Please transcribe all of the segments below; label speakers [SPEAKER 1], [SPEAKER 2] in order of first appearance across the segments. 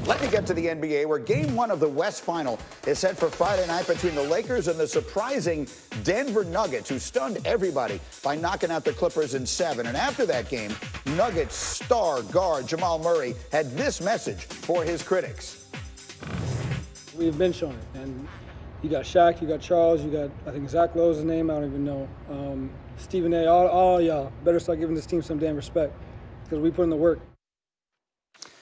[SPEAKER 1] Let me get to the NBA, where Game 1 of the West Final is set for Friday night between the Lakers and the surprising Denver Nuggets, who stunned everybody by knocking out the Clippers in 7. And after that game, Nuggets star guard Jamal Murray had this message for his critics.
[SPEAKER 2] We've been showing it, and you got Shaq, you got Charles, you got, I think Zach Lowe's his name, I don't even know. Stephen A, all y'all better start giving this team some damn respect, because we put in the work.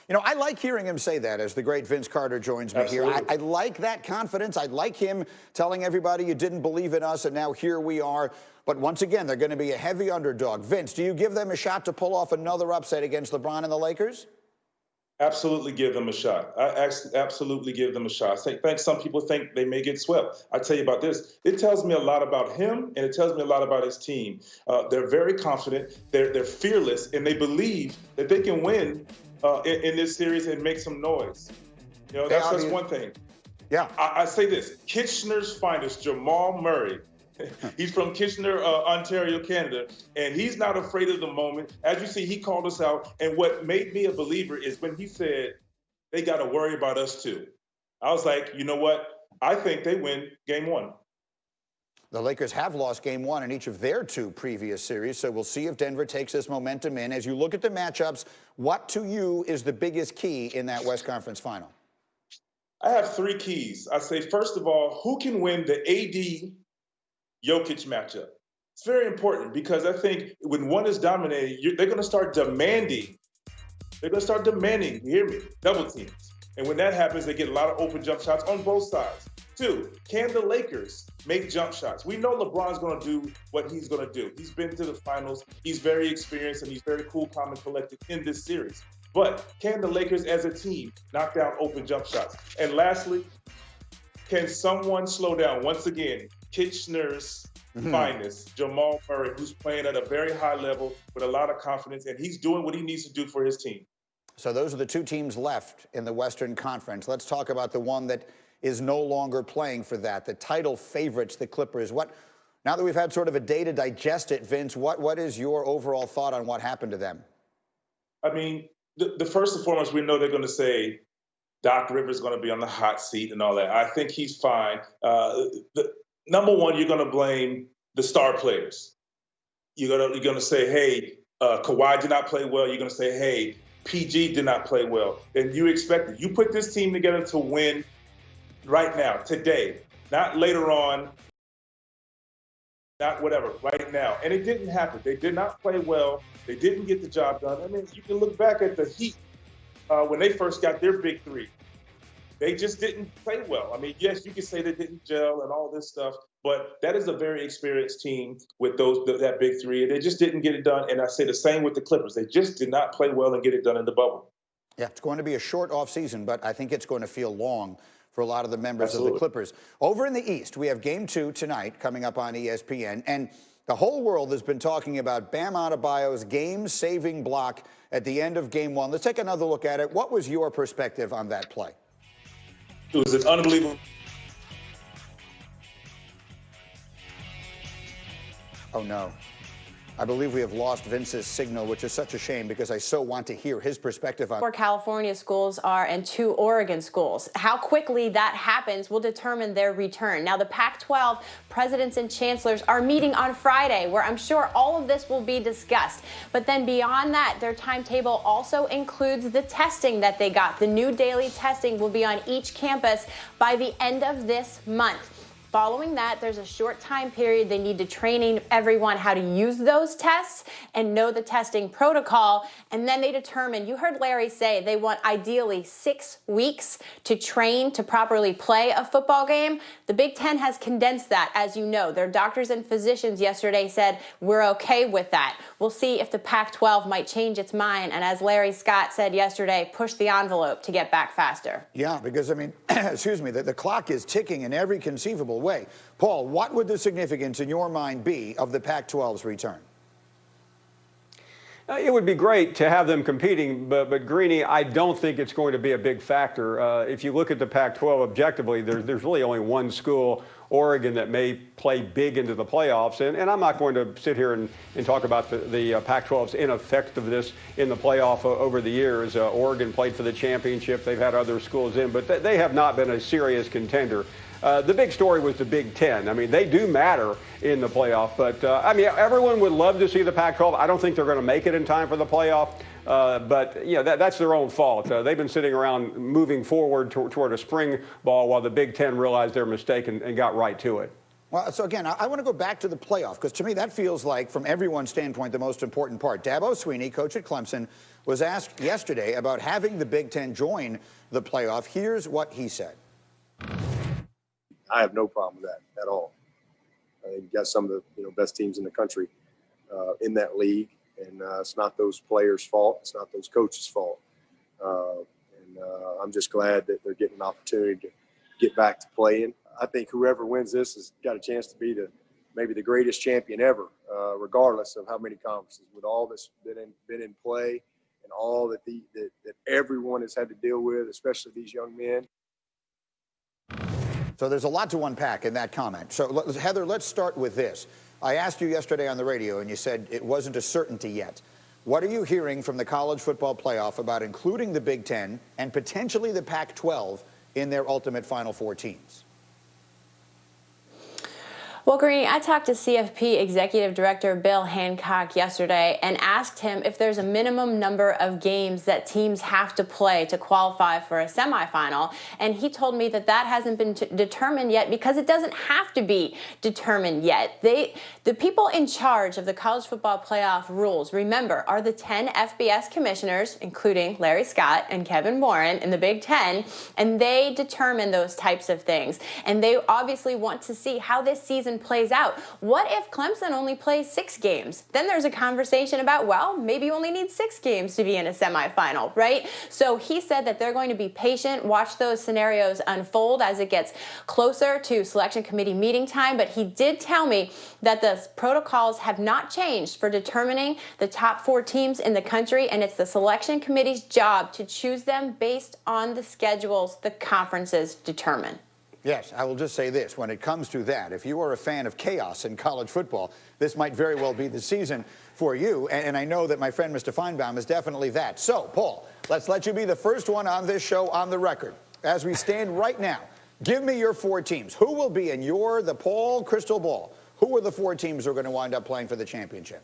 [SPEAKER 1] You know, I like hearing him say that as the great Vince Carter joins me here. I like that confidence. I like him telling everybody you didn't believe in us, and now here we are. But once again, they're going to be a heavy underdog. Vince, do you give them a shot to pull off another upset against LeBron and the Lakers?
[SPEAKER 3] Absolutely give them a shot. I absolutely give them a shot. I think some people think they may get swept. I tell you about this. It tells me a lot about him, and it tells me a lot about his team. They're very confident. They're fearless, and they believe that they can win in this series and make some noise. You know, that's one thing.
[SPEAKER 1] Yeah.
[SPEAKER 3] I say this. Kitchener's finest, Jamal Murray. He's from Kitchener, Ontario, Canada, and he's not afraid of the moment. As you see, he called us out, and what made me a believer is when he said, they got to worry about us too. I was like, you know what? I think they win Game 1.
[SPEAKER 1] The Lakers have lost Game 1 in each of their 2 previous series, so we'll see if Denver takes this momentum in. As you look at the matchups, what to you is the biggest key in that West Conference Final?
[SPEAKER 3] I have 3 keys. I say, first of all, who can win the AD Jokic matchup? It's very important because I think when one is dominating, they're going to start demanding. They're going to start demanding, you hear me, double teams. And when that happens, they get a lot of open jump shots on both sides. 2, can the Lakers make jump shots? We know LeBron's going to do what he's going to do. He's been to the finals. He's very experienced, and he's very cool, calm, and collected in this series. But can the Lakers as a team knock down open jump shots? And lastly, can someone slow down, once again, Kitchener's finest, Jamal Murray, who's playing at a very high level with a lot of confidence, and he's doing what he needs to do for his team.
[SPEAKER 1] So those are the 2 teams left in the Western Conference. Let's talk about the one that is no longer playing for that, the title favorites, the Clippers. Now that we've had sort of a day to digest it, Vince, what is your overall thought on what happened to them?
[SPEAKER 3] I mean, the first and foremost, we know they're going to say Doc Rivers is going to be on the hot seat and all that. I think he's fine. Number one, you're going to blame the star players. You're going to say, hey, Kawhi did not play well. You're going to say, hey, PG did not play well. And you expect it. You put this team together to win right now, today, not later on, not whatever, right now. And it didn't happen. They did not play well. They didn't get the job done. I mean, you can look back at the Heat when they first got their big 3. They just didn't play well. I mean, yes, you can say they didn't gel and all this stuff, but that is a very experienced team with that big 3. They just didn't get it done. And I say the same with the Clippers. They just did not play well and get it done in the bubble.
[SPEAKER 1] Yeah, it's going to be a short offseason, but I think it's going to feel long for a lot of the members of the Clippers. Over in the East, we have Game 2 tonight coming up on ESPN, and the whole world has been talking about Bam Adebayo's game-saving block at the end of Game 1. Let's take another look at it. What was your perspective on that play?
[SPEAKER 3] It was an unbelievable.
[SPEAKER 1] Oh, no. I believe we have lost Vince's signal, which is such a shame because I so want to hear his perspective on
[SPEAKER 4] 4 California schools are and 2 Oregon schools. How quickly that happens will determine their return. Now, the Pac-12 presidents and chancellors are meeting on Friday, where I'm sure all of this will be discussed. But then beyond that, their timetable also includes the testing that they got. The new daily testing will be on each campus by the end of this month. Following that, there's a short time period. They need to train everyone how to use those tests and know the testing protocol. And then they determine, you heard Larry say, they want ideally 6 weeks to train to properly play a football game. The Big Ten has condensed that, as you know. Their doctors and physicians yesterday said, we're okay with that. We'll see if the Pac-12 might change its mind. And as Larry Scott said yesterday, push the envelope to get back faster.
[SPEAKER 1] Yeah, because, I mean, excuse me, the clock is ticking in every conceivable way. Paul, what would the significance in your mind be of the Pac-12's return?
[SPEAKER 5] It would be great to have them competing, but Greeny, I don't think it's going to be a big factor. If you look at the Pac-12 objectively, there's really only one school, Oregon, that may play big into the playoffs. And I'm not going to sit here and talk about the Pac-12's ineffectiveness in the playoff over the years. Oregon played for the championship. They've had other schools in, but they have not been a serious contender. The big story was the Big Ten. I mean, they do matter in the playoff, but I mean, everyone would love to see the Pac-12. I don't think they're going to make it in time for the playoff, but you know, that's their own fault. They've been sitting around moving forward toward a spring ball while the Big Ten realized their mistake and got right to it.
[SPEAKER 1] Well, so again, I want to go back to the playoff, because to me that feels like, from everyone's standpoint, the most important part. Dabo Swinney, coach at Clemson, was asked yesterday about having the Big Ten join the playoff. Here's what he said.
[SPEAKER 6] I have no problem with that at all. You've got some of the best teams in the country in that league, and it's not those players' fault. It's not those coaches' fault. I'm just glad that they're getting an opportunity to get back to playing. I think whoever wins this has got a chance to be maybe the greatest champion ever, regardless of how many conferences. With all that's been in play and all that everyone has had to deal with, especially these young men.
[SPEAKER 1] So there's a lot to unpack in that comment. So, Heather, let's start with this. I asked you yesterday on the radio, and you said it wasn't a certainty yet. What are you hearing from the college football playoff about including the Big Ten and potentially the Pac-12 in their ultimate Final Four teams?
[SPEAKER 4] Well, Greeny, I talked to CFP Executive Director Bill Hancock yesterday and asked him if there's a minimum number of games that teams have to play to qualify for a semifinal. And he told me that hasn't been determined yet, because it doesn't have to be determined yet. The people in charge of the college football playoff rules, remember, are the 10 FBS commissioners, including Larry Scott and Kevin Warren in the Big Ten, and they determine those types of things. And they obviously want to see how this season plays out. What if Clemson only plays 6 games? Then there's a conversation about, well, maybe you only need 6 games to be in a semifinal, right? So he said that they're going to be patient, watch those scenarios unfold as it gets closer to selection committee meeting time. But he did tell me that the protocols have not changed for determining the top 4 teams in the country, and it's the selection committee's job to choose them based on the schedules the conferences determine.
[SPEAKER 1] Yes, I will just say this. When it comes to that, if you are a fan of chaos in college football, this might very well be the season for you. And I know that my friend Mr. Feinbaum is definitely that. So, Paul, let's let you be the first one on this show on the record. As we stand right now, give me your 4 teams. Who will be in the Paul crystal ball? Who are the 4 teams who are going to wind up playing for the championship?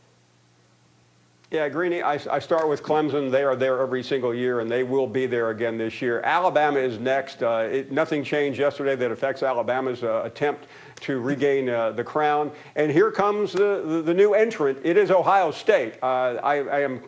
[SPEAKER 5] Yeah, Greeny, I start with Clemson. They are there every single year, and they will be there again this year. Alabama is next. Nothing changed yesterday that affects Alabama's attempt to regain the crown. And here comes the new entrant. It is Ohio State. I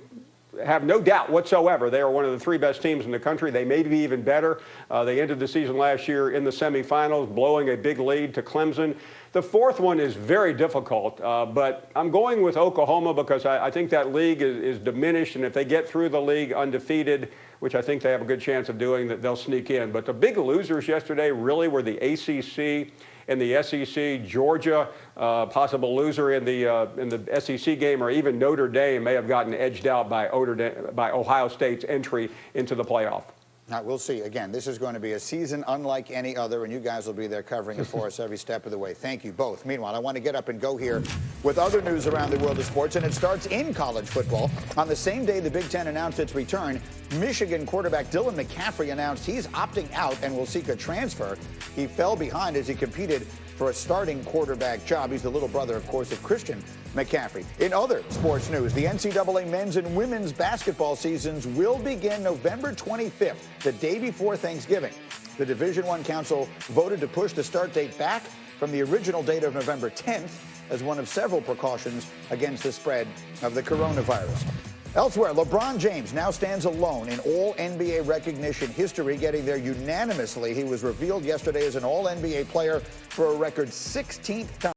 [SPEAKER 5] have no doubt whatsoever they are one of the 3 best teams in the country. They may be even better. They ended the season last year in the semifinals, blowing a big lead to Clemson. The 4th one is very difficult, but I'm going with Oklahoma because I think that league is diminished, and if they get through the league undefeated, which I think they have a good chance of doing, that they'll sneak in. But the big losers yesterday really were the ACC and the SEC. Georgia, possible loser in the SEC game, or even Notre Dame may have gotten edged out by Ohio State's entry into the playoff.
[SPEAKER 1] Now, we'll see. Again, this is going to be a season unlike any other, and you guys will be there covering it for us every step of the way. Thank you both. Meanwhile, I want to get up and go here with other news around the world of sports, and it starts in college football. On the same day the Big Ten announced its return, Michigan quarterback Dylan McCaffrey announced he's opting out and will seek a transfer. He fell behind as he competed for a starting quarterback job. He's the little brother, of course, of Christian McCaffrey. In other sports news, the NCAA men's and women's basketball seasons will begin November 25th, the day before Thanksgiving. The Division I Council voted to push the start date back from the original date of November 10th as one of several precautions against the spread of the coronavirus. Elsewhere, LeBron James now stands alone in All-NBA recognition history, getting there unanimously. He was revealed yesterday as an All-NBA player for a record 16th time.